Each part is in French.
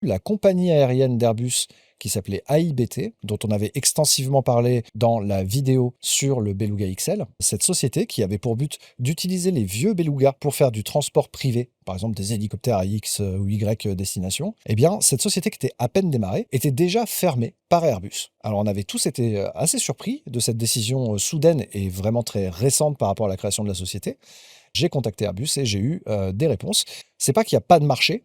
La compagnie aérienne d'Airbus qui s'appelait AIBT, dont on avait extensivement parlé dans la vidéo sur le Beluga XL, cette société qui avait pour but d'utiliser les vieux Beluga pour faire du transport privé, par exemple des hélicoptères à X ou Y destination, eh bien, cette société qui était à peine démarrée était déjà fermée par Airbus. Alors on avait tous été assez surpris de cette décision soudaine et vraiment très récente par rapport à la création de la société. J'ai contacté Airbus et j'ai eu des réponses. C'est pas qu'il n'y a pas de marché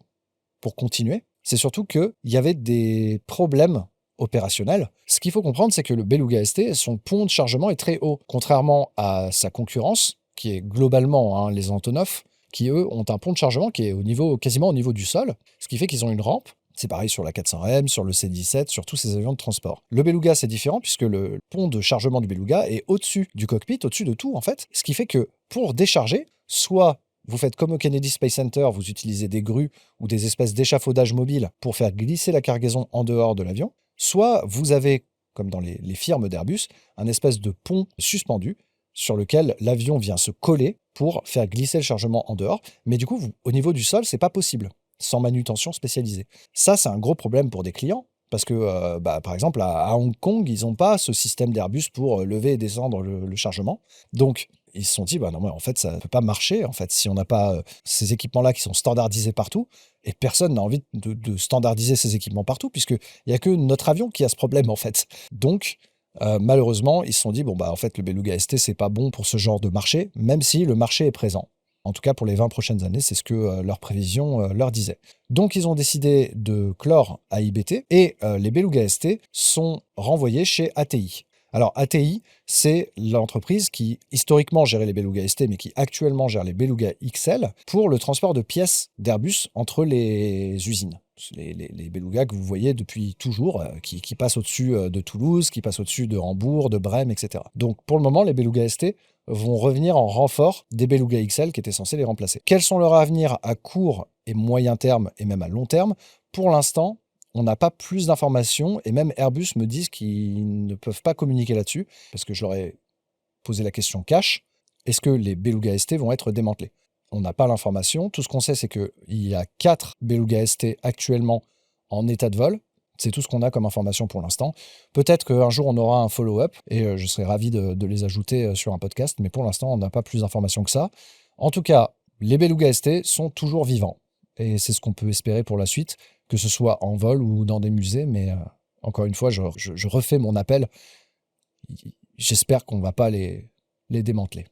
pour continuer, c'est surtout qu'il y avait des problèmes opérationnels. Ce qu'il faut comprendre, c'est que le Beluga ST, son pont de chargement est très haut, contrairement à sa concurrence, qui est globalement les Antonov, qui eux ont un pont de chargement qui est quasiment au niveau du sol, ce qui fait qu'ils ont une rampe. C'est pareil sur la 400M, sur le C-17, sur tous ces avions de transport. Le Beluga, c'est différent puisque le pont de chargement du Beluga est au-dessus du cockpit, au-dessus de tout en fait, ce qui fait que pour décharger, soit vous faites comme au Kennedy Space Center, vous utilisez des grues ou des espèces d'échafaudage mobile pour faire glisser la cargaison en dehors de l'avion, soit vous avez, comme dans les firmes d'Airbus, un espèce de pont suspendu sur lequel l'avion vient se coller pour faire glisser le chargement en dehors. Mais du coup, au niveau du sol, c'est pas possible, sans manutention spécialisée. Ça, c'est un gros problème pour des clients. Parce que, par exemple, à Hong Kong, ils n'ont pas ce système d'Airbus pour lever et descendre le chargement. Donc, ils se sont dit, bah non, mais en fait, ça ne peut pas marcher, en fait, si on n'a pas ces équipements-là qui sont standardisés partout, et personne n'a envie de standardiser ces équipements partout, puisqu'il n'y a que notre avion qui a ce problème, en fait. Donc, malheureusement, ils se sont dit, bon, bah en fait, le Beluga ST, c'est pas bon pour ce genre de marché, même si le marché est présent. En tout cas, pour les 20 prochaines années, c'est ce que leurs prévisions leur disaient. Donc, ils ont décidé de clore AIBT et les Beluga ST sont renvoyés chez ATI. Alors, ATI, c'est l'entreprise qui, historiquement, gérait les Beluga ST, mais qui actuellement gère les Beluga XL pour le transport de pièces d'Airbus entre les usines. Les Beluga que vous voyez depuis toujours, qui passent au-dessus de Toulouse, qui passent au-dessus de Hambourg, de Brême, etc. Donc, pour le moment, les Beluga ST vont revenir en renfort des Beluga XL qui étaient censés les remplacer. Quels sont leurs avenirs à court et moyen terme, et même à long terme? Pour l'instant, on n'a pas plus d'informations, et même Airbus me disent qu'ils ne peuvent pas communiquer là-dessus, parce que je leur ai posé la question cash, est-ce que les Beluga ST vont être démantelés? On n'a pas l'information, tout ce qu'on sait c'est qu'il y a 4 Beluga ST actuellement en état de vol, c'est tout ce qu'on a comme information pour l'instant. Peut-être qu'un jour on aura un follow-up, et je serai ravi de les ajouter sur un podcast, mais pour l'instant on n'a pas plus d'informations que ça. En tout cas, les Beluga ST sont toujours vivants, et c'est ce qu'on peut espérer pour la suite, que ce soit en vol ou dans des musées, mais encore une fois, je refais mon appel. J'espère qu'on ne va pas les démanteler.